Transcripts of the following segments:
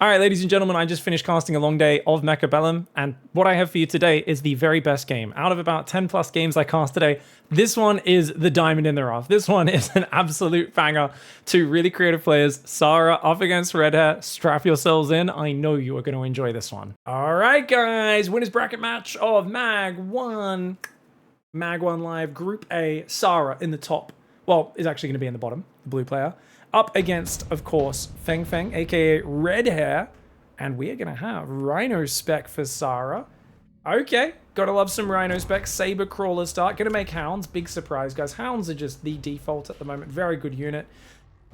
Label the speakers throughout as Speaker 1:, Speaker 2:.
Speaker 1: All right, ladies and gentlemen, I just finished casting a long day of Mechabellum, and what I have for you today is the very best game. Out of about 10 plus games I cast today, this one is the diamond in the rough. This one is an absolute banger. Two really creative players, Sara up against Redhair. Strap yourselves in. I know you are going to enjoy this one. All right, guys, winners bracket match of Mag1. Mag1 Live Group A, Sara in the top. Well, is actually going to be in the bottom, the blue player. Up against, of course, Feng Feng, aka Redhair. And we are going to have Rhino Spec for Sara. Okay, gotta love some Rhino Spec. Saber Crawler start. Gonna make Hounds. Big surprise, guys. Hounds are just the default at the moment. Very good unit.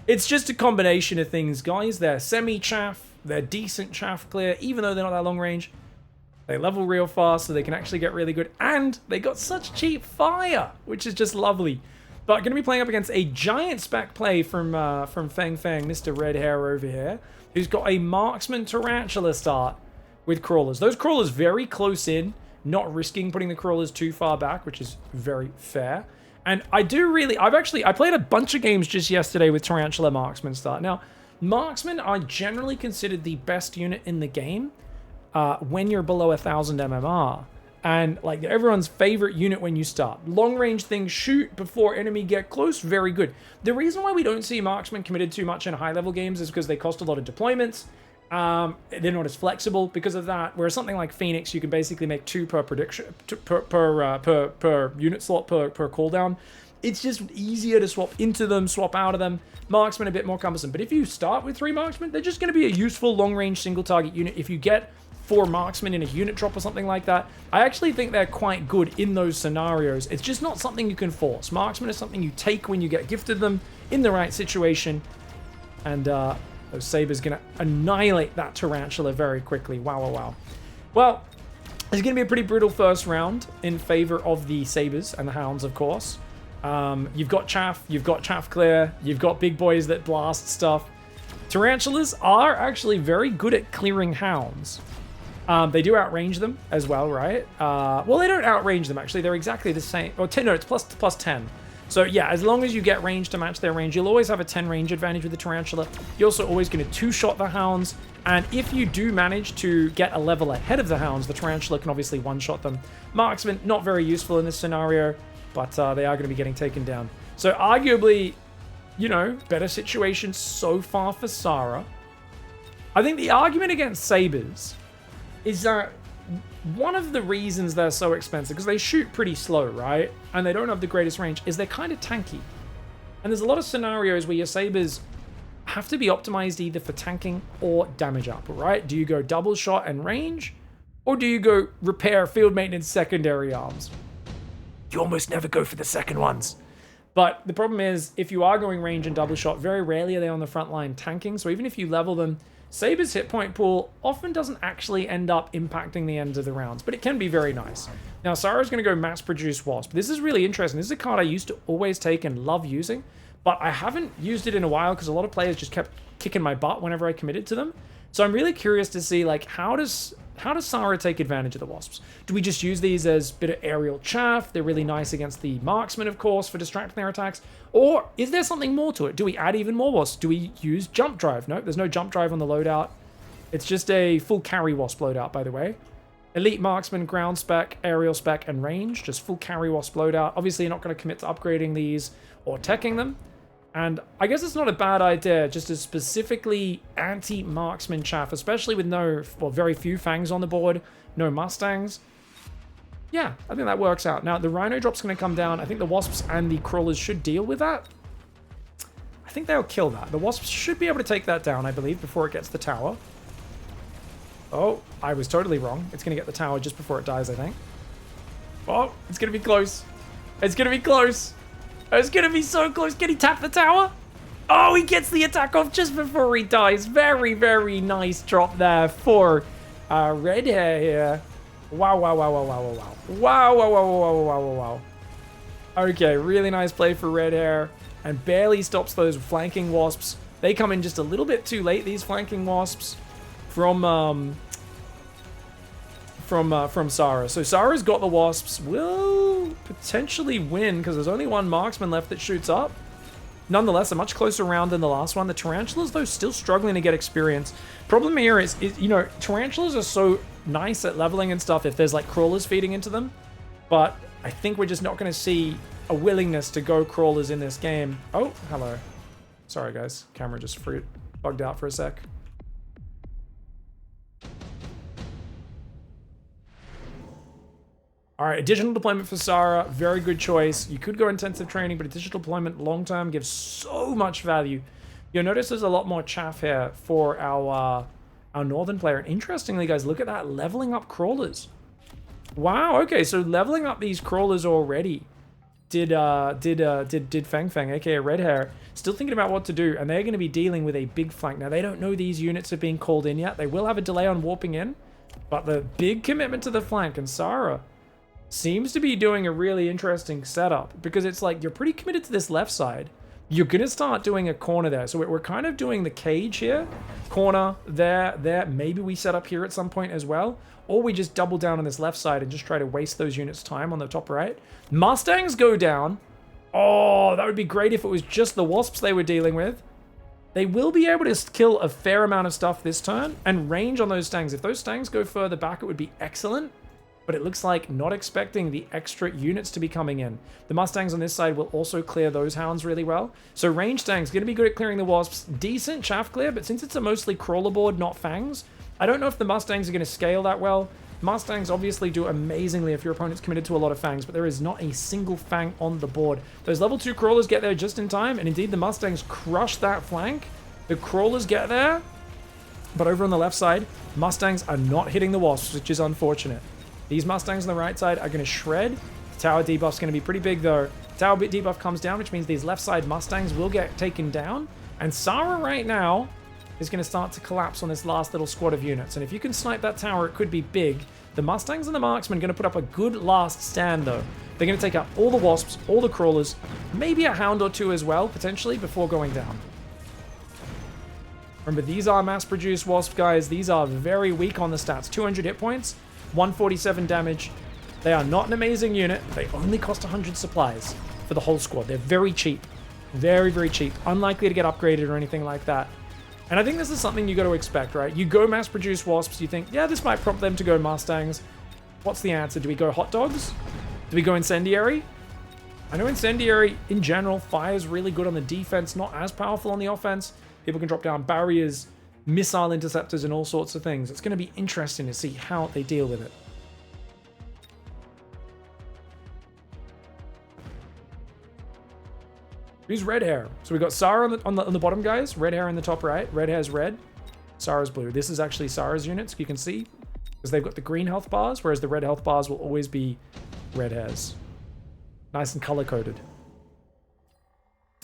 Speaker 1: It's just a combination of things, guys. They're semi-chaff. They're decent chaff clear, even though they're not that long range. They level real fast, so they can actually get really good. And they got such cheap fire, which is just lovely. But going to be playing up against a giant spec play from Feng Feng, Mr. Redhair over here, who's got a Marksman Tarantula start with Crawlers. Those Crawlers very close in, not risking putting the Crawlers too far back, which is very fair. And I played a bunch of games just yesterday with Tarantula Marksman start. Now, Marksmen are generally considered the best unit in the game when you're below 1000 MMR. And like everyone's favorite unit when you start. Long range things shoot before enemy get close, very good. The reason why we don't see marksmen committed too much in high level games is because they cost a lot of deployments. They're not as flexible because of that. Whereas something like Phoenix, you can basically make 2 per prediction per unit slot per cooldown. It's just easier to swap into them, swap out of them. Marksmen a bit more cumbersome. But if you start with 3 marksmen, they're just going to be a useful long range single target unit. If you get 4 marksmen in a unit drop or something like that, I actually think they're quite good in those scenarios. It's just not something you can force. Marksmen is something you take when you get gifted them in the right situation. And those Sabers going to annihilate that Tarantula very quickly. Wow, wow, wow. Well, it's going to be a pretty brutal first round in favor of the Sabers and the Hounds, of course. You've got Chaff, you've got Chaff Clear, you've got big boys that blast stuff. Tarantulas are actually very good at clearing Hounds. They do outrange them as well, right? Well, they don't outrange them, actually. They're exactly the same. Or 10, no, it's plus 10. So, yeah, as long as you get range to match their range, you'll always have a 10 range advantage with the Tarantula. You're also always going to 2-shot the Hounds. And if you do manage to get a level ahead of the Hounds, the Tarantula can obviously 1-shot them. Marksman, not very useful in this scenario, but they are going to be getting taken down. So, arguably, you know, better situation so far for Sara. I think the argument against Sabers is that one of the reasons they're so expensive, because they shoot pretty slow, right? And they don't have the greatest range, is they're kind of tanky. And there's a lot of scenarios where your Sabers have to be optimized either for tanking or damage output, right? Do you go double shot and range? Or do you go repair, field maintenance, secondary arms? You almost never go for the second ones. But the problem is, if you are going range and double shot, very rarely are they on the front line tanking. So even if you level them, Saber's hit point pool often doesn't actually end up impacting the ends of the rounds, but it can be very nice. Now, Sara's going to go mass produce Wasp. This is really interesting. This is a card I used to always take and love using, but I haven't used it in a while because a lot of players just kept kicking my butt whenever I committed to them. So I'm really curious to see, like, how does Sara take advantage of the Wasps? Do we just use these as a bit of aerial chaff? They're really nice against the Marksmen, of course, for distracting their attacks. Or is there something more to it? Do we add even more Wasps? Do we use Jump Drive? No, there's no Jump Drive on the loadout. It's just a full carry Wasp loadout, by the way. Elite Marksman, Ground Spec, Aerial Spec, and Range. Just full carry Wasp loadout. Obviously, you're not going to commit to upgrading these or teching them. And I guess it's not a bad idea just to specifically anti-marksman chaff, especially with very few fangs on the board, no Mustangs. Yeah, I think that works out. Now, the Rhino drop's going to come down. I think the Wasps and the Crawlers should deal with that. I think they'll kill that. The Wasps should be able to take that down, I believe, before it gets the tower. Oh, I was totally wrong. It's going to get the tower just before it dies, I think. Oh, it's going to be close. It's going to be close. It's going to be so close. Can he tap the tower? Oh, he gets the attack off just before he dies. Very, very nice drop there for Redhair here. Wow, wow, wow, wow, wow, wow, wow. Wow, wow, wow, wow, wow, wow, wow. Okay, really nice play for Redhair. And barely stops those flanking Wasps. They come in just a little bit too late, these flanking Wasps, from Sara. So Sara's got the Wasps. Will potentially win because there's only one marksman left that shoots up. Nonetheless, a much closer round than the last one. The Tarantulas, though, still struggling to get experience. Problem here is, you know, Tarantulas are so nice at leveling and stuff if there's, like, crawlers feeding into them. But I think we're just not going to see a willingness to go crawlers in this game. Oh, hello. Sorry, guys. Camera just bugged out for a sec. All right, additional deployment for Sara, very good choice. You could go intensive training, but additional deployment long-term gives so much value. You'll notice there's a lot more chaff here for our northern player. And interestingly, guys, look at that, leveling up crawlers. Wow, okay, so leveling up these crawlers already did Feng Feng, aka Redhair, still thinking about what to do, and they're going to be dealing with a big flank. Now, they don't know these units are being called in yet. They will have a delay on warping in, but the big commitment to the flank, and Sara seems to be doing a really interesting setup, because it's like you're pretty committed to this left side. You're going to start doing a corner there. So we're kind of doing the cage here. Corner, there. Maybe we set up here at some point as well. Or we just double down on this left side and just try to waste those units' time on the top right. Mustangs go down. Oh, that would be great if it was just the wasps they were dealing with. They will be able to kill a fair amount of stuff this turn and range on those stangs. If those stangs go further back, it would be excellent. But it looks like not expecting the extra units to be coming in. The Mustangs on this side will also clear those hounds really well. So range tanks, going to be good at clearing the wasps. Decent chaff clear, but since it's a mostly crawler board, not fangs, I don't know if the Mustangs are going to scale that well. Mustangs obviously do amazingly if your opponent's committed to a lot of fangs, but there is not a single fang on the board. Those level 2 crawlers get there just in time, and indeed the Mustangs crush that flank. The crawlers get there, but over on the left side, Mustangs are not hitting the wasps, which is unfortunate. These Mustangs on the right side are going to shred. The tower debuff's going to be pretty big, though. Tower debuff comes down, which means these left side Mustangs will get taken down. And Sara right now is going to start to collapse on this last little squad of units. And if you can snipe that tower, it could be big. The Mustangs and the Marksmen are going to put up a good last stand, though. They're going to take out all the wasps, all the crawlers, maybe a hound or two as well, potentially, before going down. Remember, these are mass-produced wasp guys. These are very weak on the stats. 200 hit points. 147 damage. They are not an amazing unit. They only cost 100 supplies for the whole squad. They're very cheap. Very, very cheap. Unlikely to get upgraded or anything like that. And I think this is something you got to expect, right? You go mass-produce wasps, you think, yeah, this might prompt them to go Mustangs. What's the answer? Do we go hot dogs? Do we go incendiary? I know incendiary, in general, fires really good on the defense, not as powerful on the offense. People can drop down barriers, missile interceptors, and all sorts of things. It's going to be interesting to see how they deal with it. Who's Redhair? So we got Sara on the bottom, guys. Redhair in the top right. Redhair's red. Sara's blue. This is actually Sara's units, you can see, because they've got the green health bars, whereas the red health bars will always be Redhair's. Nice and color-coded.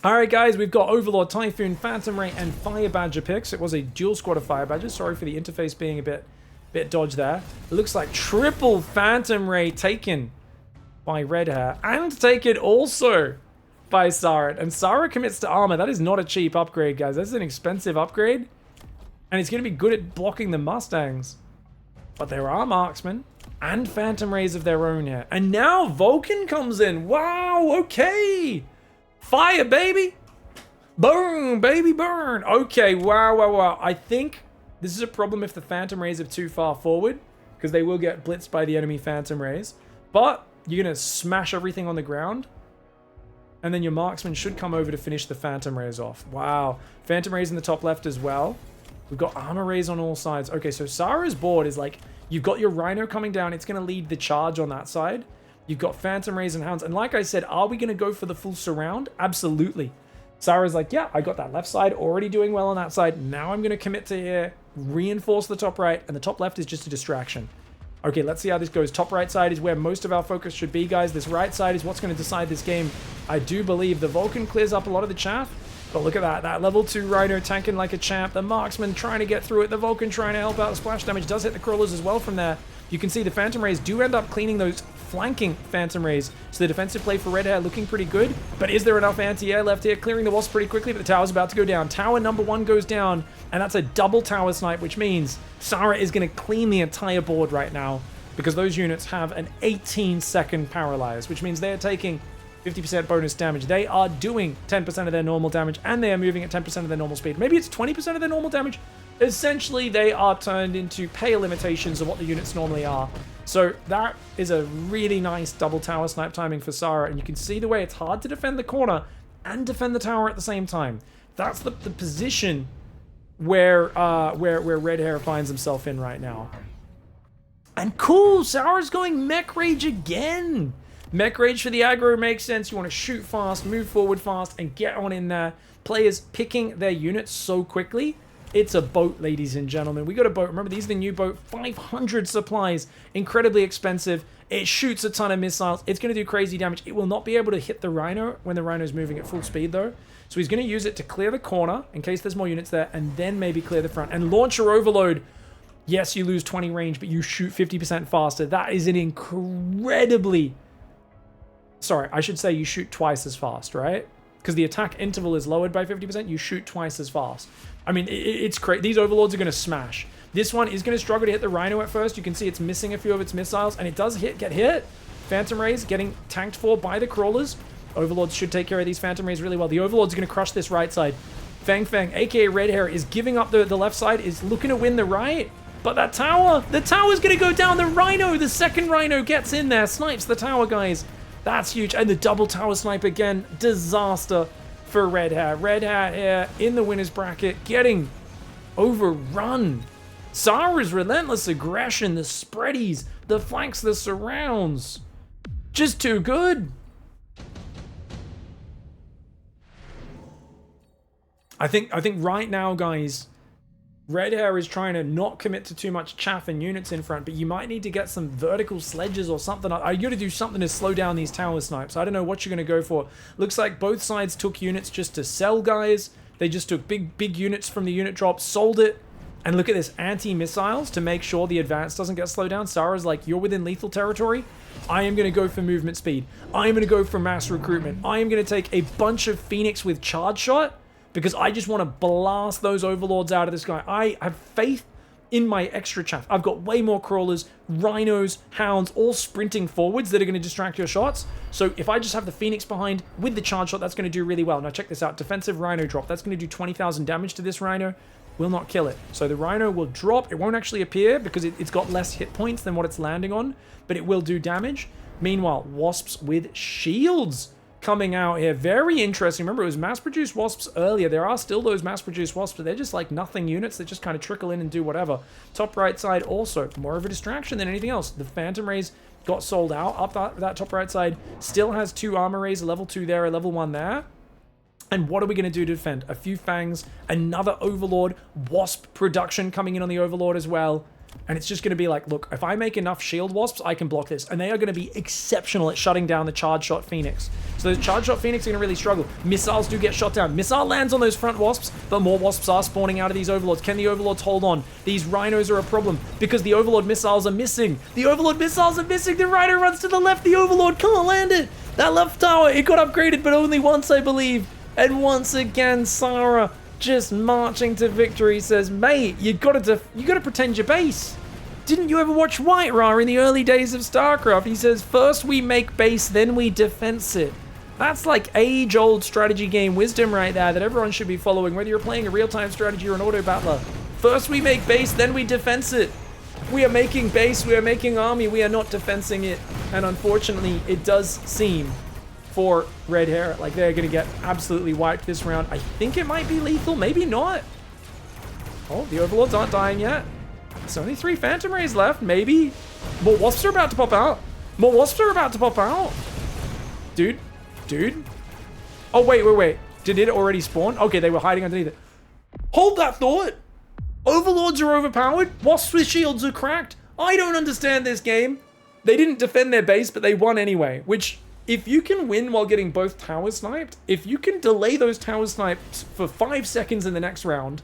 Speaker 1: Alright guys, we've got Overlord, Typhoon, Phantom Ray, and Fire Badger picks. It was a dual squad of Fire Badgers. Sorry for the interface being a bit dodged there. It looks like triple Phantom Ray taken by Redhair, and taken also by Sara. And Sara commits to armor. That is not a cheap upgrade, guys. That's an expensive upgrade. And it's going to be good at blocking the Mustangs. But there are marksmen and Phantom Rays of their own here. And now Vulcan comes in. Wow, okay. Fire, baby. Boom, baby, burn. Okay, wow. I think this is a problem if the Phantom Rays are too far forward, because they will get blitzed by the enemy Phantom Rays. But you're going to smash everything on the ground. And then your marksman should come over to finish the Phantom Rays off. Wow. Phantom Rays in the top left as well. We've got armor rays on all sides. Okay, so Sara's board is like, you've got your Rhino coming down. It's going to lead the charge on that side. You've got Phantom Rays and Hounds. And like I said, are we going to go for the full surround? Absolutely. Sara's like, yeah, I got that left side already doing well on that side. Now I'm going to commit to here, reinforce the top right, and the top left is just a distraction. Okay, let's see how this goes. Top right side is where most of our focus should be, guys. This right side is what's going to decide this game. I do believe the Vulcan clears up a lot of the chaff. But look at that. That level 2 Rhino tanking like a champ. The Marksman trying to get through it. The Vulcan trying to help out. The splash damage does hit the crawlers as well from there. You can see the Phantom Rays do end up cleaning those flanking Phantom Rays. So the defensive play for Redhair looking pretty good. But is there enough anti-air left here? Clearing the wasp pretty quickly, but the tower's about to go down. Tower number 1 goes down, and that's a double tower snipe, which means Sara is going to clean the entire board right now, because those units have an 18-second paralyze, which means they're taking 50% bonus damage. They are doing 10% of their normal damage, and they are moving at 10% of their normal speed. Maybe it's 20% of their normal damage. Essentially, they are turned into pale imitations of what the units normally are. So that is a really nice double tower snipe timing for Sara, and you can see the way it's hard to defend the corner and defend the tower at the same time. That's the position where Redhair finds himself in right now. And cool, Sara's going Mech Rage again. Mech Rage for the aggro makes sense. You want to shoot fast, move forward fast, and get on in there. Players picking their units so quickly. It's a boat, ladies and gentlemen. We got a boat. Remember, these are the new boat. 500 supplies. Incredibly expensive. It shoots a ton of missiles. It's going to do crazy damage. It will not be able to hit the Rhino when the Rhino's moving at full speed, though. So he's going to use it to clear the corner in case there's more units there, and then maybe clear the front. And launch your Overload. Yes, you lose 20 range, but you shoot 50% faster. That is an incredibly... Sorry, I should say you shoot twice as fast, right? Because the attack interval is lowered by 50%, you shoot twice as fast. I mean, it's crazy. These Overlords are going to smash. This one is going to struggle to hit the Rhino at first. You can see it's missing a few of its missiles, and it does get hit. Phantom Rays getting tanked for by the Crawlers. Overlords should take care of these Phantom Rays really well. The Overlord's going to crush this right side. Fang Fang, aka Redhair, is giving up the left side, is looking to win the right. But that tower, the tower's going to go down. The Rhino, the second Rhino gets in there, snipes the tower, guys. That's huge. And the double tower snipe again. Disaster for Redhair. Redhair here in the winner's bracket, getting overrun. Sara's relentless aggression, the spreadies, the flanks, the surrounds. Just too good. I think right now, guys, Redhair is trying to not commit to too much chaff and units in front, but you might need to get some vertical sledges or something. You got to do something to slow down these tower snipes. I don't know what you're going to go for. Looks like both sides took units just to sell, guys. They just took big units from the unit drop, sold it. And look at this, anti-missiles to make sure the advance doesn't get slowed down. Sara's like, you're within lethal territory. I am going to go for movement speed. I am going to go for mass recruitment. I am going to take a bunch of Phoenix with charge shot, because I just want to blast those Overlords out of this guy. I have faith in my extra chaff. I've got way more Crawlers, Rhinos, Hounds, all sprinting forwards that are going to distract your shots. So if I just have the Phoenix behind with the charge shot, that's going to do really well. Now check this out. Defensive Rhino drop. That's going to do 20,000 damage to this Rhino. Will not kill it. So the Rhino will drop. It won't actually appear because it's got less hit points than what it's landing on, but it will do damage. Meanwhile, Wasps with shields coming out here. Very interesting. Remember, it was mass-produced Wasps earlier. There are still those mass-produced Wasps, but they're just like nothing units that just kind of trickle in and do whatever. Top right side also more of a distraction than anything else. The Phantom Rays got sold out up that top right side. Still has 2 Armor Rays, a level 2 there, a level 1 there. And what are we going to do to defend? A few Fangs, another Overlord, Wasp production coming in on the Overlord as well. And it's just going to be like, look, if I make enough shield wasps, I can block this. And they are going to be exceptional at shutting down the charge shot Phoenix. So the charge shot Phoenix are going to really struggle. Missiles do get shot down. Missile lands on those front wasps, but more wasps are spawning out of these Overlords. Can the Overlords hold on? These Rhinos are a problem because the Overlord missiles are missing. The Overlord missiles are missing. The Rhino runs to the left. The Overlord can't land it. That left tower, it got upgraded, but only once, I believe. And once again, Sara just marching to victory says, mate, you gotta pretend your base. Didn't you ever watch Whiterun in the early days of StarCraft? He says, first we make base, then we defense it. That's like age-old strategy game wisdom right there that everyone should be following, whether you're playing a real-time strategy or an auto-battler. First we make base, then we defense it. We are making base, we are making army, we are not defensing it. And unfortunately, it does seem for Redhair like they're going to get absolutely wiped this round. I think it might be lethal, maybe not. Oh, the Overlords aren't dying yet. There's only 3 Phantom Rays left, maybe. More Wasps are about to pop out. More Wasps are about to pop out. Dude. Oh, wait. Did it already spawn? Okay, they were hiding underneath it. Hold that thought. Overlords are overpowered. Wasps with shields are cracked. I don't understand this game. They didn't defend their base, but they won anyway, which... If you can win while getting both towers sniped, if you can delay those tower snipes for 5 seconds in the next round,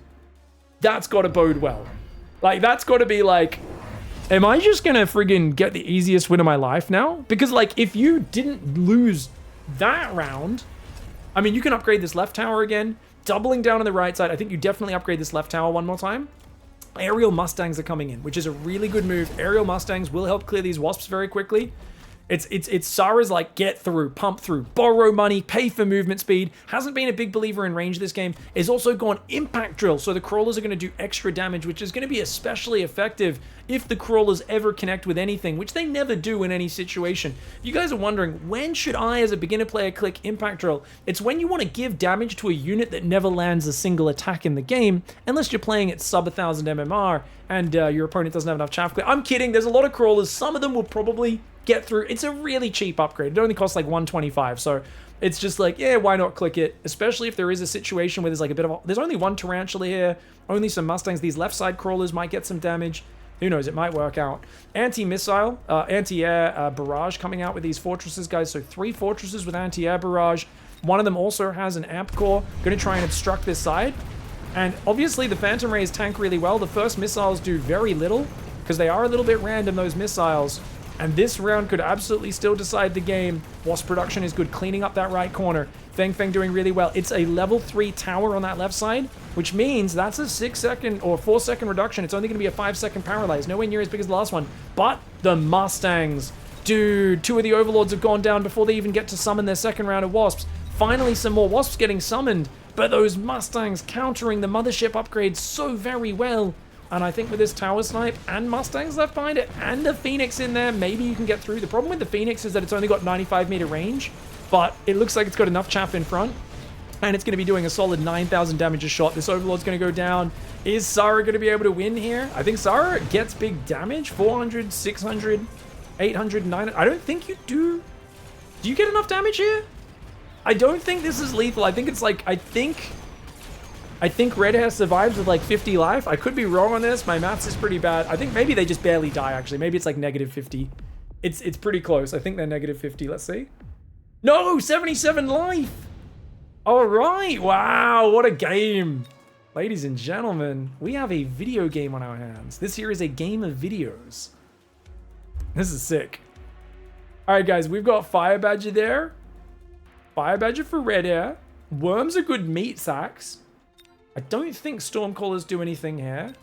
Speaker 1: that's got to bode well. Like, that's got to be like, am I just going to friggin' get the easiest win of my life now? Because, like, if you didn't lose that round, I mean, you can upgrade this left tower again, doubling down on the right side. I think you definitely upgrade this left tower one more time. Aerial Mustangs are coming in, which is a really good move. Aerial Mustangs will help clear these Wasps very quickly. It's Sara's like get through, pump through, borrow money, pay for movement speed. Hasn't been a big believer in range this game. Is also gone impact drill, so the crawlers are going to do extra damage, which is going to be especially effective if the crawlers ever connect with anything, which they never do in any situation. You guys are wondering, when should I as a beginner player click impact drill? It's when you want to give damage to a unit that never lands a single attack in the game, unless you're playing at sub 1000 MMR and your opponent doesn't have enough chaff clear. I'm kidding, there's a lot of crawlers. Some of them will probably get through. It's a really cheap upgrade. It only costs like 125, so it's just like, yeah, why not click it? Especially if there is a situation where there's like a bit of there's only one tarantula here, only some mustangs. These left side crawlers might get some damage. Who knows, it might work out. Anti-missile, anti-air barrage coming out with these fortresses, guys. So 3 fortresses with anti-air barrage. One of them also has an amp core. Going to try and obstruct this side. And obviously the Phantom Rays tank really well. The first missiles do very little because they are a little bit random, those missiles. And this round could absolutely still decide the game. Wasp production is good, cleaning up that right corner. Feng Feng doing really well. It's a level 3 tower on that left side, which means that's a 6-second or 4-second reduction. It's only going to be a 5-second paralyze. Nowhere near as big as the last one. But the Mustangs. Dude, 2 of the Overlords have gone down before they even get to summon their second round of Wasps. Finally, some more Wasps getting summoned. But those Mustangs countering the Mothership upgrade so very well. And I think with this tower snipe and Mustangs left behind it and the Phoenix in there, maybe you can get through. The problem with the Phoenix is that it's only got 95-meter range, but it looks like it's got enough chaff in front. And it's going to be doing a solid 9,000 damage a shot. This Overlord's going to go down. Is Sara going to be able to win here? I think Sara gets big damage. 400, 600, 800, 900. I don't think you do. Do you get enough damage here? I don't think this is lethal. I think it's like, I think Redhair survives with like 50 life. I could be wrong on this. My maths is pretty bad. I think maybe they just barely die, actually. Maybe it's like negative 50. It's pretty close. I think they're negative 50. Let's see. No, 77 life. All right. Wow, what a game. Ladies and gentlemen, we have a video game on our hands. This here is a game of videos. This is sick. All right, guys, we've got Fire Badger there. Fire Badger for Redhair. Worms are good meat sacks. I don't think Stormcallers do anything here.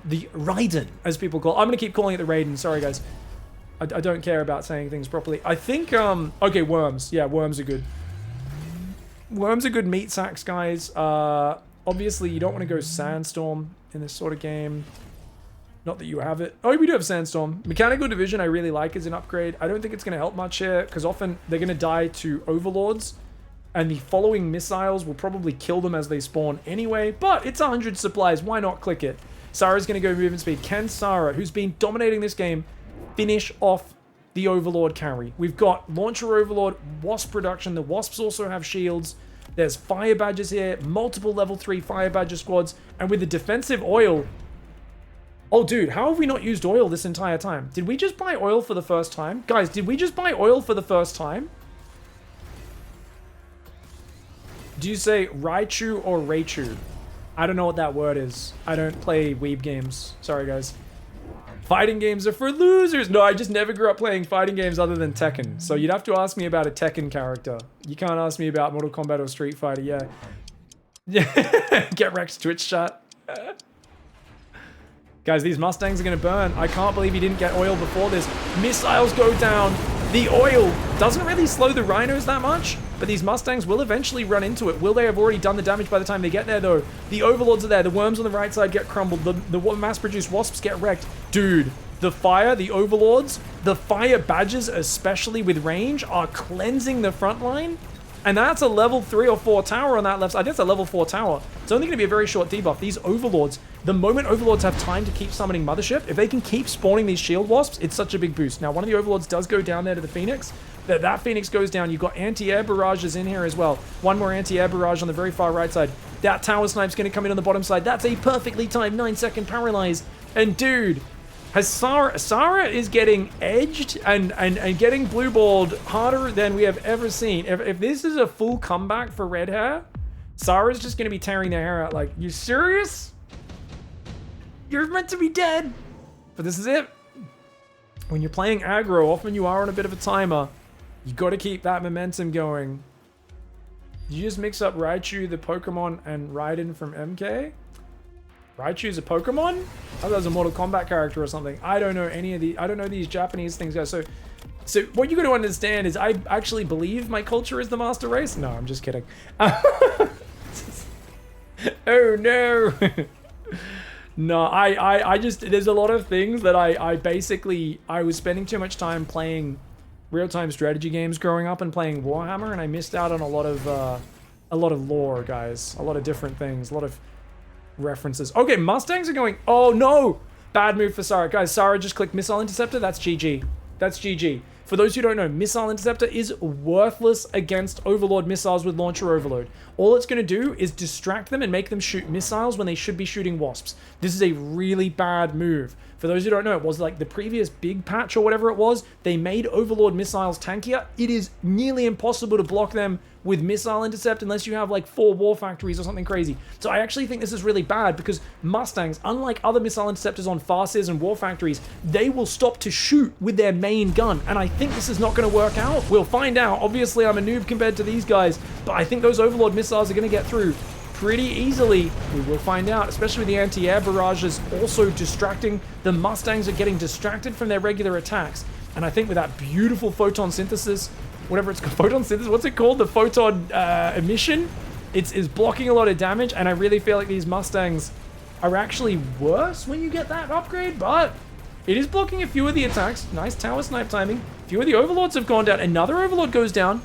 Speaker 1: The Raiden, as people call it. I'm going to keep calling it the Raiden. Sorry, guys. I don't care about saying things properly. I think, okay, Worms. Yeah, Worms are good. Worms are good meat sacks, guys. Obviously, you don't want to go Sandstorm in this sort of game. Not that you have it. Oh, we do have Sandstorm. Mechanical Division I really like as an upgrade. I don't think it's going to help much here, because often they're going to die to Overlords. And the following missiles will probably kill them as they spawn anyway. But it's 100 supplies. Why not click it? Sara's going to go movement speed. Can Sara, who's been dominating this game, finish off the Overlord carry? We've got Launcher Overlord, Wasp production. The Wasps also have shields. There's Fire Badgers here. Multiple level 3 Fire Badger squads. And with the defensive oil... Oh, dude, how have we not used oil this entire time? Did we just buy oil for the first time? Guys, did we just buy oil for the first time? Do you say Raichu or Raichu? I don't know what that word is. I don't play weeb games. Sorry, guys. Fighting games are for losers. No, I just never grew up playing fighting games other than Tekken. So you'd have to ask me about a Tekken character. You can't ask me about Mortal Kombat or Street Fighter, yeah. Get wrecked, Twitch chat. Guys, these Mustangs are going to burn. I can't believe he didn't get oil before this. Missiles go down. The oil doesn't really slow the rhinos that much, but these Mustangs will eventually run into it. Will they have already done the damage by the time they get there, though? The Overlords are there. The worms on the right side get crumbled. The mass-produced wasps get wrecked. Dude, the fire, the Overlords, the Fire Badgers, especially with range, are cleansing the front line. And that's a level 3 or 4 tower on that left side. I think it's a level 4 tower. It's only going to be a very short debuff. These Overlords, the moment Overlords have time to keep summoning Mothership, if they can keep spawning these shield wasps, it's such a big boost. Now, one of the Overlords does go down there to the Phoenix. That Phoenix goes down. You've got anti-air barrages in here as well. One more anti-air barrage on the very far right side. That tower snipe's going to come in on the bottom side. That's a perfectly timed 9-second paralyze. And dude, has Sara is getting edged and getting blue balled harder than we have ever seen. If this is a full comeback for Redhair, Sara's just going to be tearing their hair out like, you serious? You're meant to be dead. But this is it. When you're playing aggro, often you are on a bit of a timer. You got to keep that momentum going. Did you just mix up Raichu, the Pokemon, and Raiden from MK? Raichu's a Pokemon? I thought that was a Mortal Kombat character or something. I don't know any of the, I don't know these Japanese things, guys. So what you got to understand is I actually believe my culture is the master race. No, I'm just kidding. Oh no. No, I just, there's a lot of things that I basically, I was spending too much time playing real-time strategy games growing up and playing Warhammer, and I missed out on a lot of lore, guys. A lot of different things, a lot of references. Okay, Mustangs are going, oh no! Bad move for Sara. Guys, Sara just clicked Missile Interceptor, that's GG. That's GG. For those who don't know, Missile Interceptor is worthless against Overlord missiles with Launcher Overload. All it's going to do is distract them and make them shoot missiles when they should be shooting wasps. This is a really bad move. For those who don't know, it was like the previous big patch or whatever it was, they made Overlord missiles tankier. It is nearly impossible to block them with Missile Intercept unless you have like 4 War Factories or something crazy. So I actually think this is really bad because Mustangs, unlike other Missile Interceptors on Farseers and War Factories, they will stop to shoot with their main gun. And I think this is not going to work out. We'll find out. Obviously, I'm a noob compared to these guys, but I think those Overlord missiles are going to get through pretty easily. We will find out, especially with the anti-air barrages also distracting. The Mustangs are getting distracted from their regular attacks. And I think with that beautiful photon synthesis, whatever it's called, photon synthesis, what's it called? The photon emission? It's blocking a lot of damage, and I really feel like these Mustangs are actually worse when you get that upgrade, but it is blocking a few of the attacks. Nice tower snipe timing. A few of the Overlords have gone down. Another Overlord goes down.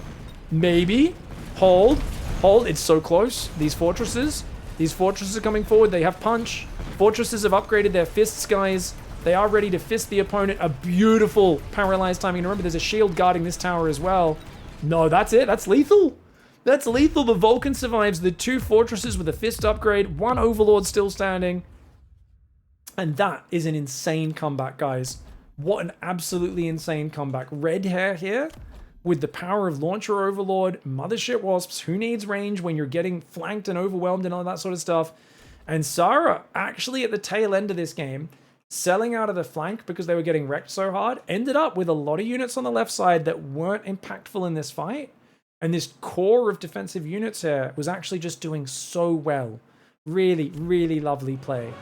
Speaker 1: Maybe. Hold. Hold. It's so close. These fortresses are coming forward. They have punch. Fortresses have upgraded their fists, guys. They are ready to fist the opponent. A beautiful paralyzed timing. And remember, there's a shield guarding this tower as well. No, that's it. That's lethal. That's lethal. The Vulcan survives the 2 fortresses with a fist upgrade. 1 Overlord still standing. And that is an insane comeback, guys. What an absolutely insane comeback. Redhair here with the power of Launcher Overlord, Mothership Wasps. Who needs range when you're getting flanked and overwhelmed and all that sort of stuff? And Sara, actually at the tail end of this game, selling out of the flank because they were getting wrecked so hard, ended up with a lot of units on the left side that weren't impactful in this fight. And this core of defensive units here was actually just doing so well. Really, really lovely play.